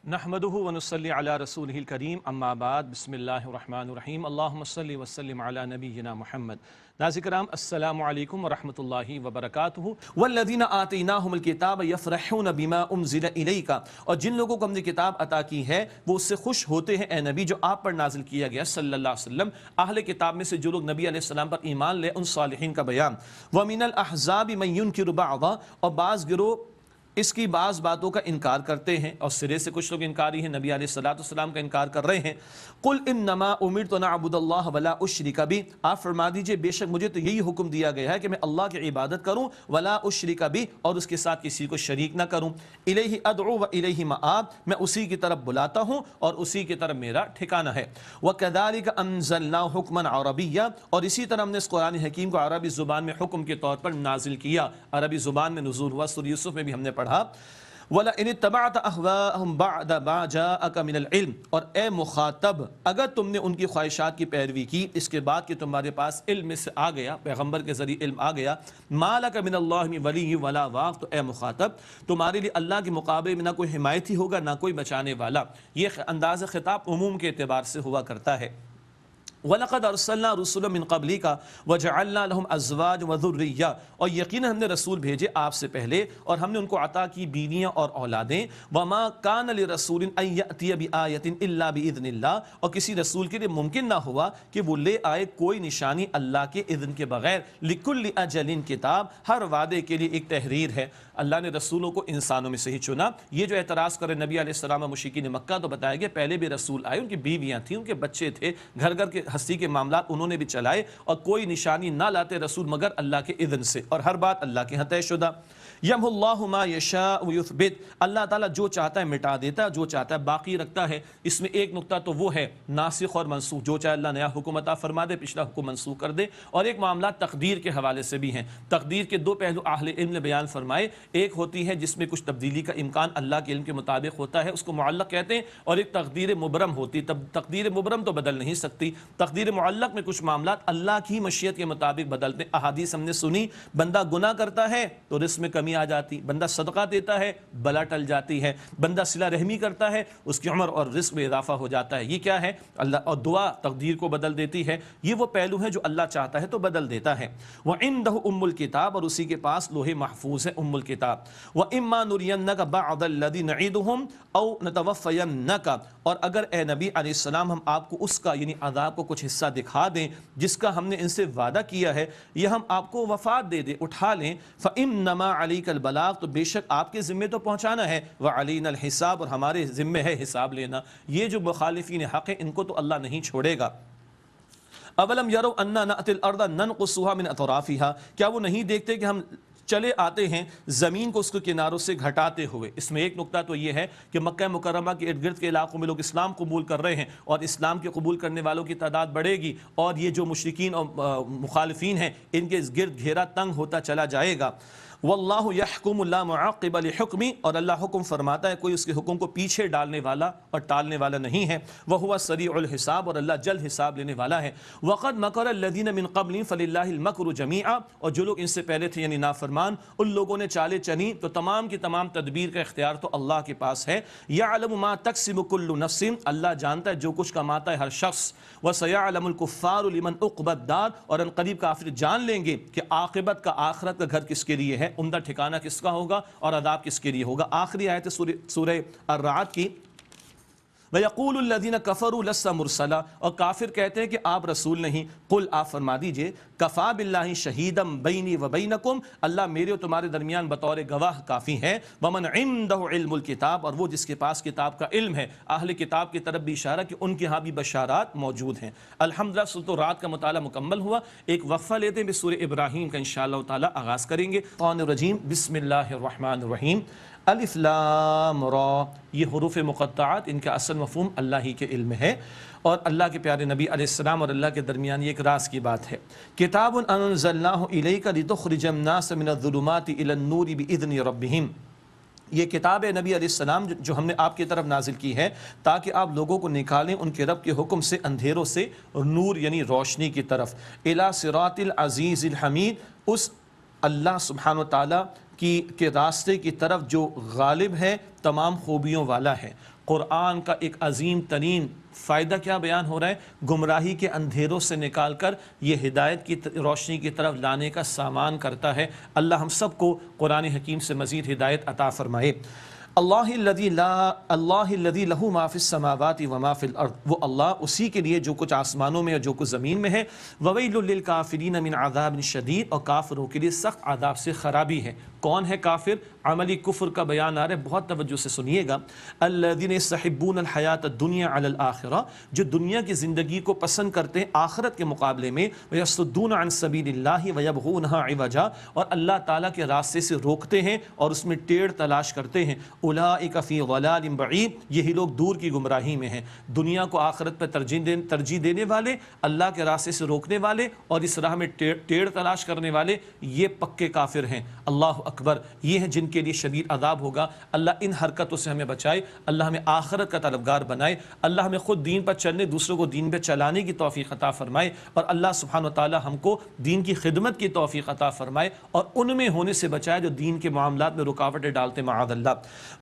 نحمده ونصلي على رسوله الكريم اما بعد بسم الله الرحمن الرحیم اللہم صلی وسلم علی نبینا محمد۔ ناظرین کرام السلام علیکم ورحمۃ اللہ وبرکاتہ۔ والذین آتیناہم الکتاب یفرحون بما انزل الیک، اور جن لوگوں کو ہم نے کتاب عطا کی ہے وہ اس سے خوش ہوتے ہیں اے نبی جو آپ پر نازل کیا گیا صلی اللہ علیہ وسلم۔ اہل کتاب میں سے جو لوگ نبی علیہ السلام پر ایمان لے ان صالحین کا بیان۔ ومن الاحزاب من ینکر بعضا، اور بعض گروہ اس کی بعض باتوں کا انکار کرتے ہیں، اور سرے سے کچھ لوگ انکاری ہیں، نبی علیہ السلام کا انکار کر رہے ہیں۔ قل انما امرت ان اعبد اللہ ولا اشرک بہ، آپ فرما دیجئے بے شک مجھے تو یہی حکم دیا گیا ہے کہ میں اللہ کی عبادت کروں، ولا اشرک بہ، اور اس کے ساتھ کسی کو شریک نہ کروں۔ الیہ ادعو و الیہ مآب، میں اسی کی طرف بلاتا ہوں اور اسی کی طرف میرا ٹھکانہ ہے۔ وکذالک انزلنا حکما عربیا، اور اسی طرح ہم نے اس قرآن حکیم کو عربی زبان میں حکم کے طور پر نازل کیا، عربی زبان میں نزول ہوا۔ سورہ یوسف میں بھی ہم نے پڑھا وَلَئِنِ اتَّبَعْتَ أَهْوَاءَهُمْ بَعْدَ مَا جَاءَكَ مِنَ الْعِلْمِ، اور اے مخاطب اگر تم نے ان کی خواہشات کی پیروی کی اس کے بعد کہ تمہارے پاس علم سے آ گیا، پیغمبر کے ذریعے علم آ گیا، مَا لَكَ مِنَ اللَّهِ مِن وَلِيٍّ وَلَا وَاقٍ، تو اے مخاطب تمہارے لیے اللہ کے مقابلے میں نہ کوئی حمایتی ہوگا نہ کوئی بچانے والا۔ یہ انداز خطاب عموم کے اعتبار سے ہوا کرتا ہے۔ وَلَقَدْ أَرْسَلْنَا رُسُلًا مِّن قَبْلِكَ وَجَعَلْنَا لَهُمْ أَزْوَاجًا وَذُرِّيَّةً، اور یقیناً ہم نے رسول بھیجے آپ سے پہلے اور ہم نے ان کو عطا کی بیویاں اور اولادیں۔ وَمَا كَانَ لِرَسُولٍ أَن يَأْتِيَ بِآيَةٍ إِلَّا بِإِذْنِ اللَّهِ، اور کسی رسول کے لیے ممکن نہ ہوا کہ وہ لے آئے کوئی نشانی اللہ کے اذن کے بغیر۔ لِكُلِّ أَجَلٍ کتاب، ہر وعدے کے لیے ایک تحریر ہے۔ اللہ نے رسولوں کو انسانوں میں سے ہی چنا۔ یہ جو اعتراض کرے نبی علیہ السلام اور مشرکین مکہ، تو بتایا گیا پہلے بھی رسول آئے، ان کی بیویاں تھیں، ان کے بچے تھے، گھر گھر کے ہستی کے معاملات انہوں نے بھی چلائے، اور کوئی نشانی نہ لاتے رسول مگر اللہ کے اذن سے، اور ہر بات اللہ کے ہاں طے شدہ۔ یمحو اللہ ما یشاء ویثبت، اللہ تعالیٰ جو چاہتا ہے مٹا دیتا ہے، جو چاہتا ہے باقی رکھتا ہے۔ اس میں ایک نقطہ تو وہ ہے ناسخ اور منسوخ، جو چاہے اللہ نیا حکم عطا فرما دے، پچھلا حکم منسوخ کر دے۔ اور ایک معاملات تقدیر کے حوالے سے بھی ہیں۔ تقدیر کے دو پہلو اہل علم نے بیان فرمائے، ایک ہوتی ہے جس میں کچھ تبدیلی کا امکان اللہ کے علم کے مطابق ہوتا ہے، اس کو معلق کہتے ہیں، اور ایک تقدیر مبرم ہوتی ہے۔ تقدیر مبرم تو بدل نہیں سکتی، تقدیر معلق میں کچھ معاملات اللہ کی مشیت کے مطابق بدلتے ہیں۔ احادیث ہم نے سنی، بندہ گناہ کرتا ہے تو رزق میں کمی آ جاتی، بندہ صدقہ دیتا ہے بلا ٹل جاتی ہے، بندہ صلہ رحمی کرتا ہے اس کی عمر اور رزق میں اضافہ ہو جاتا ہے۔ یہ کیا ہے؟ اللہ، اور دعا تقدیر کو بدل دیتی ہے۔ یہ وہ پہلو ہے جو اللہ چاہتا ہے تو بدل دیتا ہے۔ وَعِندَهُ أُمُّ الْكِتَابِ، اور اسی کے پاس لوح محفوظ ہے ام الکتاب۔ وَإِمَّا نُرِيَنَّكَ بَعْضَ الَّذِي نَعِدُهُمْ أَوْ نَتَوَفَّيَنَّكَ، اور اگر اے نبی علیہ السلام ہم آپ کو اس کا یعنی عذاب کو کچھ حصہ دکھا دیں جس کا ہم نے ان سے وعدہ کیا ہے، یا ہم آپ کو وفات دے دیں، اٹھا لیں، فَإِنَّمَا عَلَيْكَ الْبَلَاغُ، تو بے شک آپ کے ذمے تو پہنچانا ہے، وَعَلَيْنَا الْحِسَابُ، اور ہمارے ذمے ہے حساب لینا۔ یہ جو مخالفین حق ہیں ان کو تو اللہ نہیں چھوڑے گا۔ اولم یروا انا نأتی الارض ننقصها من اطرافها، کیا وہ نہیں دیکھتے کہ ہم چلے آتے ہیں زمین کو اس کے کناروں سے گھٹاتے ہوئے۔ اس میں ایک نقطہ تو یہ ہے کہ مکہ مکرمہ کے ارد گرد کے علاقوں میں لوگ اسلام قبول کر رہے ہیں، اور اسلام کے قبول کرنے والوں کی تعداد بڑھے گی، اور یہ جو مشرکین اور مخالفین ہیں ان کے گرد گھیرا تنگ ہوتا چلا جائے گا۔ واللہ یحکم لا معقب لحکمی، اور اللہ حکم فرماتا ہے کوئی اس کے حکم کو پیچھے ڈالنے والا اور ٹالنے والا نہیں ہے۔ وہو سریع الحساب، اور اللہ جلد حساب لینے والا ہے۔ وقد مکر الذین من قبلہم فللہ المکر جمیعا، اور جو لوگ ان سے پہلے تھے یعنی نافرمان، ان لوگوں نے چالیں چنی تو تمام کی تمام تدبیر کا اختیار تو اللہ کے پاس ہے۔ یعلم ما تکسب کل نفس، اللہ جانتا ہے جو کچھ کماتا ہے ہر شخص۔ وسیعلم الکفار لمن عقبی الدار، اور ان قریب کافر جان لیں گے کہ عاقبت کا، آخرت کا گھر کس کے لیے ہے، عمدہ ٹھکانہ کس کا ہوگا اور عذاب کس کے لیے ہوگا۔ آخری آیت سورہ الرعد کی، وَيَقُولُ الَّذِينَ كَفَرُوا لَسْتَ مُرْسَلًا، اور کافر کہتے ہیں کہ آپ رسول نہیں۔ قل، آپ فرما دیجئے، کفا باللہ شہیدم بینی و بینکم، اللہ میرے اور تمہارے درمیان بطور گواہ کافی ہے۔ ومن عنده علم الکتاب، اور وہ جس کے پاس کتاب کا علم ہے۔ اہل کتاب کی طرف بھی اشارہ کہ ان کے ہاں بھی بشارات موجود ہیں۔ الحمدللہ سورۃ الرعد کا مطالعہ مکمل ہوا۔ ایک وقفہ لیتے ہیں، سورہ ابراہیم کا انشاءاللہ تعالی آغاز کریں گے۔ الشیطان الرجیم، بسم اللہ الرحمن الرحیم۔ الف لام را، یہ حروف مقطعات، ان کا اصل مفہوم اللہ ہی کے علم ہے، اور اللہ کے پیارے نبی علیہ السلام اور اللہ کے درمیان یہ ایک راز کی بات ہے۔ کتاب انزلناہ الیک لتخرج الناس من الظلمات الی النور باذن ربہم، یہ کتاب ہے نبی علیہ السلام جو ہم نے آپ کی طرف نازل کی ہے تاکہ آپ لوگوں کو نکالیں ان کے رب کے حکم سے اندھیروں سے نور یعنی روشنی کی طرف۔ الی صراط العزیز الحمید، اس اللہ سبحانہ و تعالیٰ کے راستے کی طرف جو غالب ہے، تمام خوبیوں والا ہے۔ قرآن کا ایک عظیم ترین فائدہ کیا بیان ہو رہا ہے؟ گمراہی کے اندھیروں سے نکال کر یہ ہدایت کی روشنی کی طرف لانے کا سامان کرتا ہے۔ اللہ ہم سب کو قرآن حکیم سے مزید ہدایت عطا فرمائے۔ اللہ الذی لہ ما فی السماوات و ما فی الارض، وہ اللہ اسی کے لیے جو کچھ آسمانوں میں اور جو کچھ زمین میں ہے۔ وویل للکافرین من عذاب شدید، اور کافروں کے لیے سخت عذاب سے خرابی ہے۔ کون ہے کافر؟ عملی کفر کا بیان آ رہا ہے، بہت توجہ سے سنیے گا۔ الذین یستحبون الحیاۃ الدنیا علی الآخرہ، جو دنیا کی زندگی کو پسند کرتے ہیں آخرت کے مقابلے میں۔ ویصدون عن سبیل اللہ ویبغونہا عوجا، اور اللہ تعالیٰ کے راستے سے روکتے ہیں اور اس میں ٹیڑھ تلاش کرتے ہیں۔ اولئک فی ضلال بعید، یہی لوگ دور کی گمراہی میں ہیں۔ دنیا کو آخرت پہ ترجیح دینے والے، اللہ کے راستے سے روکنے والے اور اس راہ میں ٹیڑھ تلاش کرنے والے، یہ پکے کافر ہیں۔ اللہ اکبر، یہ ہیں جن کے لیے شدید عذاب ہوگا۔ اللہ ان حرکتوں سے ہمیں بچائے، اللہ ہمیں آخرت کا طلبگار بنائے، اللہ ہمیں خود دین پر چلنے، دوسروں کو دین پہ چلانے کی توفیق عطا فرمائے، اور اللہ سبحانہ وتعالی ہم کو دین کی خدمت کی توفیق عطا فرمائے اور ان میں ہونے سے بچائے جو دین کے معاملات میں رکاوٹیں ڈالتے معاذ اللہ۔